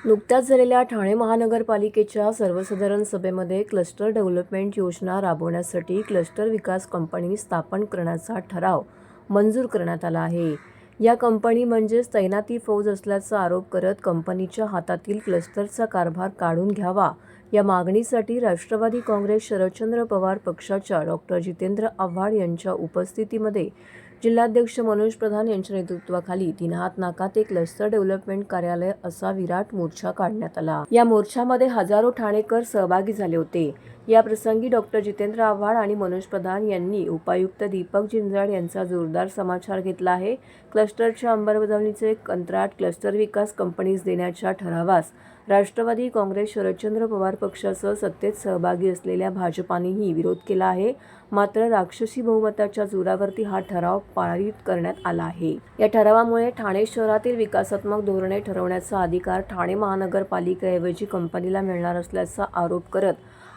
नुकत्याच झालेल्या ठाणे महानगरपालिकेच्या सर्वसाधारण सभेमध्ये क्लस्टर डेव्हलपमेंट योजना राबवण्यासाठी क्लस्टर विकास कंपनी स्थापन करण्याचा ठराव मंजूर करण्यात आला आहे. या कंपनी म्हणजेच तैनाती फौज असल्याचा आरोप करत कंपनीच्या हातातील क्लस्टरचा कारभार काढून घ्यावा या मागणीसाठी राष्ट्रवादी काँग्रेस शरदचंद्र पवार पक्षाच्या डॉ. जितेंद्र आव्हाड यांच्या उपस्थितीमध्ये जिल्हाध्यक्ष मनोज प्रधान यांच्या नेतृत्वाखाली दिनहात नाका ते क्लस्टर डेव्हलपमेंट कार्यालय असा विराट मोर्चा काढण्यात आला. या मोर्चामध्ये हजारो ठाणेकर सहभागी झाले होते. या प्रसंगी डॉ. जितेंद्र आव्हाड आणि मनोज प्रधान यांनी उपायुक्त दीपक जिंजाड यांचा जोरदार समाचार घेतला आहे. क्लस्टरच्या अंमलबजावणीचे कंत्राट क्लस्टर विकास कंपनीस देण्याच्या ठरावास राष्ट्रवादी काँग्रेस शरदचंद्र पवार पक्षासह सत्तेत सहभागी असलेल्या भाजपानेही विरोध केला आहे. मात्र राक्षसी बहुमताच्या जोरावरती हा ठराव पारित करण्यात आला आहे. या ठरावामुळे ठाणे शहरातील विकासात्मक धोरणे ठरवण्याचा अधिकार ठाणे महानगरपालिकेऐवजी कंपनीला मिळणार असल्याचा आरोप करत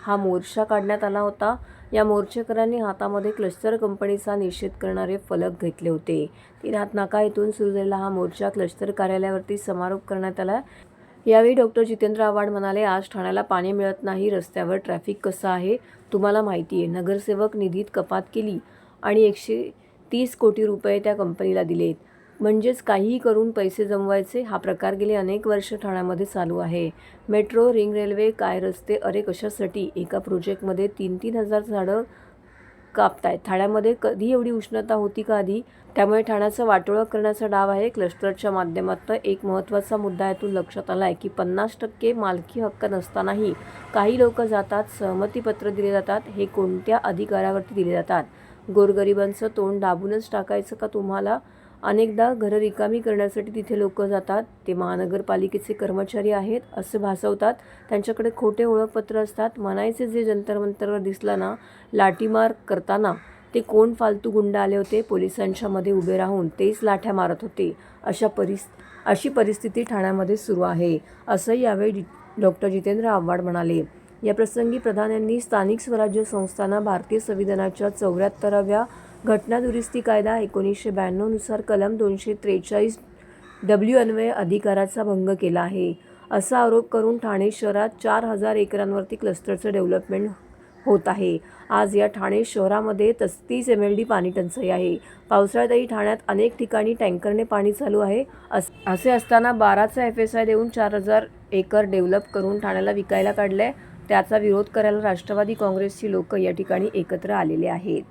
हा मोर्चा काढण्यात आला होता. या मोर्चेकऱ्यांनी हातामध्ये क्लस्टर कंपनीचा निषेध करणारे फलक घेतले होते. दिनहात नाका येथून सुरू झालेला हा मोर्चा क्लस्टर कार्यालयावरती समारोप करण्यात आला. यावेळी डॉ. जितेंद्र आव्हाड म्हणाले, आज ठाण्याला पाणी मिळत नाही, रस्त्यावर ट्रॅफिक कसं आहे तुम्हाला माहिती आहे. नगरसेवक निधीत कपात केली आणि 130 कोटी रुपये त्या कंपनीला दिलेत. म्हणजेच काहीही करून पैसे जमवायचे हा प्रकार गेले अनेक वर्ष ठाण्यामध्ये चालू आहे. मेट्रो, रिंग रेल्वे, काय रस्ते, अरे कशासाठी एका प्रोजेक्टमध्ये 3-3 हजार झाडं कापतायत. ठाण्यामध्ये कधी एवढी उष्णता होती का आधी? त्यामुळे ठाण्याचं वाटोळं करण्याचा डाव आहे. क्लस्टरच्या माध्यमातून एक महत्त्वाचा मुद्दा यातून लक्षात आला आहे की 50% मालकी हक्क नसतानाही काही लोक जातात, सहमतीपत्र दिले जातात. हे कोणत्या अधिकारावरती दिले जातात? गोरगरिबांचं तोंड दाबूनच टाकायचं का तुम्हाला? अनेकदा घरं रिकामी करण्यासाठी तिथे लोक जातात. ते महानगरपालिकेचे कर्मचारी आहेत असं भासवतात. त्यांच्याकडे खोटे ओळखपत्र असतात. म्हणायचे जे जंतर मंतरवर दिसलं ना लाठीमार करताना ते कोण फालतू गुंड आले होते, पोलिसांच्या मध्ये उभे राहून तेच लाठ्या मारत होते. अशी परिस्थिती ठाण्यामध्ये सुरू आहे असं यावेळी डॉ. जितेंद्र आव्हाड म्हणाले. या प्रसंगी प्रधान यांनी स्थानिक स्वराज्य संस्थांना भारतीय संविधानाच्या 74व्या घटना दुरुस्ती कायदा 1992 नुसार कलम 243W अन्वये अधिकाराचा भंग केला आहे असा आरोप करून ठाणे शहरात 4000 एकरांवरती क्लस्टरचं डेव्हलपमेंट होत आहे. आज या ठाणे शहरामध्ये 33 MLD पाणी टंचाई आहे. पावसाळ्यातही ठाण्यात अनेक ठिकाणी टँकरने पाणी चालू आहे. असे असताना 12चा FSI देऊन 4000 एकर डेव्हलप करून ठाण्याला विकायला काढले. त्याचा विरोध करायला राष्ट्रवादी काँग्रेसची लोक या ठिकाणी एकत्र आलेले आहेत.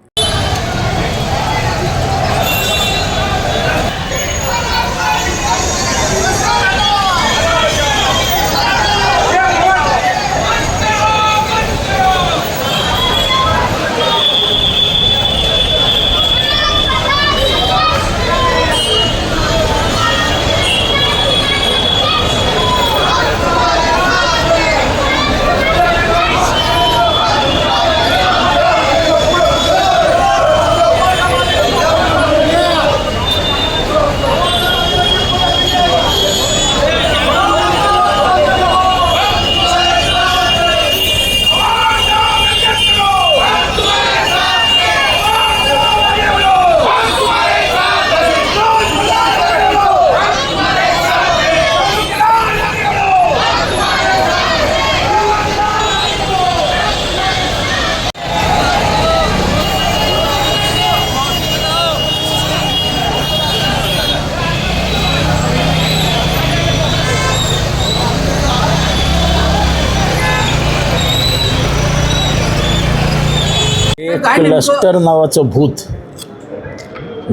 क्लस्टर नावाचं भूत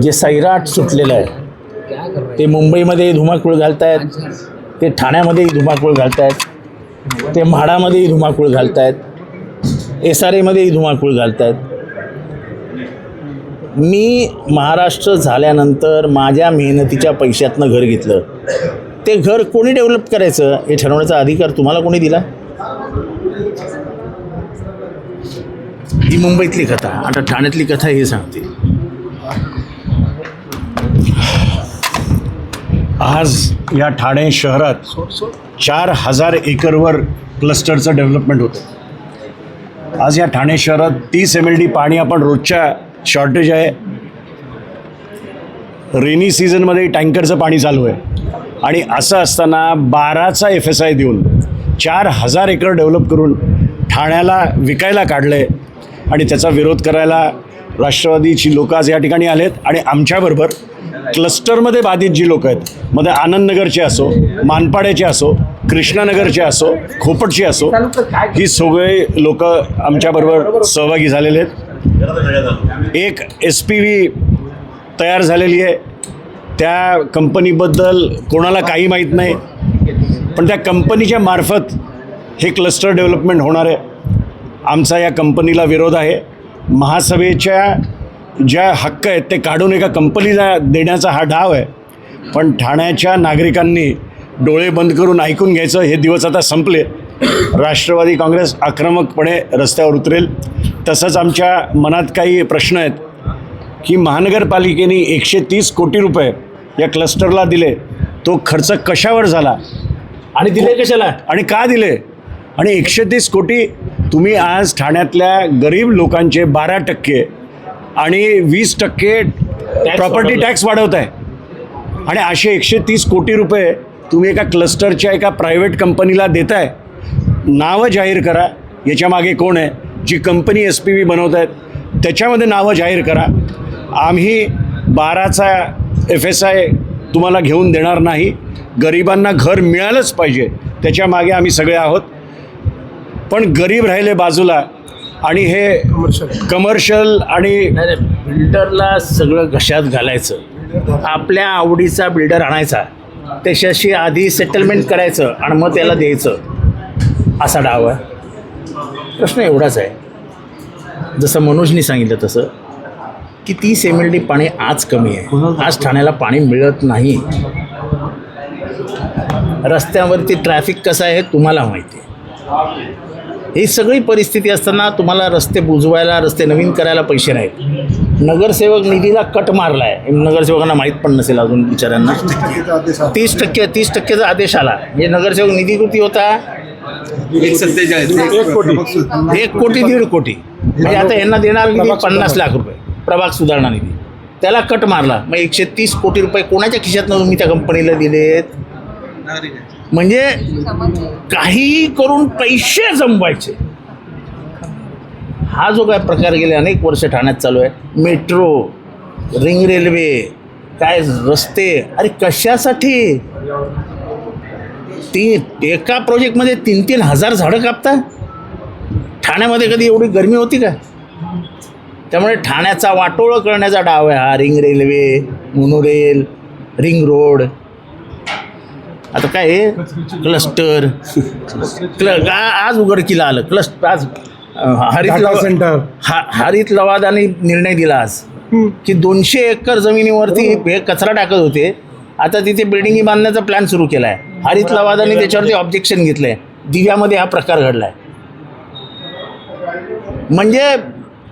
जे सैराट सुटलेलं आहे ते मुंबईमध्ये धुमाकूळ घालतायत, ते ठाण्यामध्येही धुमाकूळ घालतायत, ते म्हाडामध्येही धुमाकूळ घालतायत, SRAमध्येही धुमाकूळ घालतायत. मी महाराष्ट्र झाल्यानंतर माझ्या मेहनतीच्या पैशातनं घर घेतलं. ते घर कोणी डेव्हलप करायचं हे ठरवण्याचा अधिकार तुम्हाला कोणी दिला? ही मुंबईतली कथा. आता ठाण्यातली कथा हे सांगते. आज या ठाणे शहरात 4000 एकरवर क्लस्टरचं डेव्हलपमेंट होतं. आज या ठाणे शहरात 30 MLD पाणी आपण रोजच्या शॉर्टेज आहे. रेनी सीझनमध्ये टँकरचं पाणी चालू आहे. आणि असं असताना 12चा FSI देऊन 4,000 एकर डेव्हलप करून ठाण्याला विकायला काढलं आहे आणि त्याचा विरोध करायला राष्ट्रवादीची लोक आज या ठिकाणी आलेत. आणि आमच्याबरोबर क्लस्टरमध्ये बाधित जी लोक आहेत, मध्ये आनंदनगरचे असो, मानपाड्याचे असो, कृष्णानगरचे असो, खोपटचे असो, ही सगळे लोक आमच्याबरोबर सहभागी झालेले आहेत. एक SPV तयार झालेली आहे. त्या कंपनीबद्दल कोणाला काही माहीत नाही, पण त्या कंपनीच्या मार्फत हे क्लस्टर डेव्हलपमेंट होणार आहे. आमचा या कंपनीला विरोध आहे. महासभेच्या ज्या हक्क आहेत ते काढून एका कंपनीला देण्याचा हा डाव आहे. पण ठाण्याच्या नागरिकांनी डोळे बंद करून ऐकून घ्यायचं, हे दिवस आता संपले. राष्ट्रवादी काँग्रेस आक्रमकपणे रस्त्यावर उतरेल. तसंच आमच्या मनात काही प्रश्न आहेत की महानगरपालिकेने 130 कोटी रुपये या क्लस्टरला दिले, तो खर्च कशावर झाला आणि दिले कशाला आणि का दिले? आणि 130 कोटी तुम्ही आज ठाण्यातल्या गरीब लोकांचे 12% आणि 20% प्रॉपर्टी टॅक्स वाढवताय. आणि असे 130 कोटी रुपये तुम्ही एका क्लस्टरच्या एका प्रायव्हेट कंपनीला देताय. नावं जाहीर करा, याच्या मागे कोण आहे, जी कंपनी SPV बनवत आहेत त्याच्यामध्ये नावं जाहीर करा. आम्ही 12चा FSI तुम्हाला घेऊन देणार नाही. गरिबांना घर मिळालंच पाहिजे, त्याच्या मागे आम्ही सगळे आहोत. पण गरीब राहिले बाजूला आणि हे कमर्शियल आणि बिल्डरला सगळं घशात घालायचं, आपल्या आवडीचा बिल्डर आणायचा, त्याच्याशी आधी सेटलमेंट करायचं आणि मग त्याला द्यायचं, असा डाव आहे. प्रश्न एवढाच आहे, जसं मनोजनी सांगितलं तसं की 30 MLD पाणी आज कमी आहे. आज ठाण्याला पाणी मिळत नाही. रस्त्यावरती ट्रॅफिक कसं आहे तुम्हाला माहिती आहे. ही सगळी परिस्थिती असताना तुम्हाला रस्ते बुजवायला, रस्ते नवीन करायला पैसे नाहीत. नगरसेवक निधीला कट मारला आहे. नगरसेवकांना माहीत पण नसेल अजून बिचाऱ्यांना. 30%चा आदेश आला. म्हणजे नगरसेवक निधी किती होता? 1 कोटी, 1.5 कोटी. म्हणजे आता यांना देणार निधी 50 लाख रुपये, प्रभाग सुधारणा निधी. त्याला कट मारला. मग 130 कोटी रुपये कोणाच्या खिशातनं तुम्ही त्या कंपनीला दिलेत? म्हणजे काहीही करून पैसे जमवायचे. हा जो काय प्रकार गेले अनेक वर्ष ठाण्यात चालू आहे, मेट्रो, रिंग रेल्वे, काय रस्ते, अरे कशासाठी? एका प्रोजेक्टमध्ये 3-3 हजार झाडं कापता. ठाण्यामध्ये कधी एवढी गरमी होती का? त्यामुळे ठाण्याचा वाटोळं करण्याचा डाव आहे हा. Ring railway, monorail, ring road, आता काय आहे क्लस्टर. आज उघडकीला आलं क्लस्टर. आज हरित लवादाने निर्णय दिला आज की 200 एकर जमिनीवरती हे कचरा टाकत होते. आता तिथे बिल्डिंगी बांधण्याचा प्लॅन सुरू केला आहे. हरित लवादाने त्याच्यावरती ऑब्जेक्शन घेतलं आहे. दिव्यामध्ये हा प्रकार घडला आहे. म्हणजे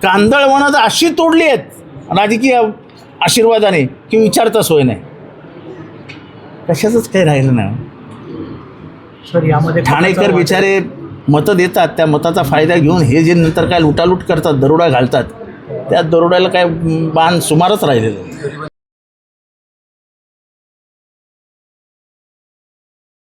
कांदळवनं तर अशी तोडली आहेत राजकीय आशीर्वादाने की विचारता सोय नाही. कशाचंच काही राहिलं नाही. सर यामध्ये ठाणेकर बिचारे मतं देतात, त्या मताचा फायदा घेऊन हे जे नंतर काय लुटालूट करतात, दरोडा घालतात, त्या दरोड्याला काय बाण सुमारच राहिलेलं.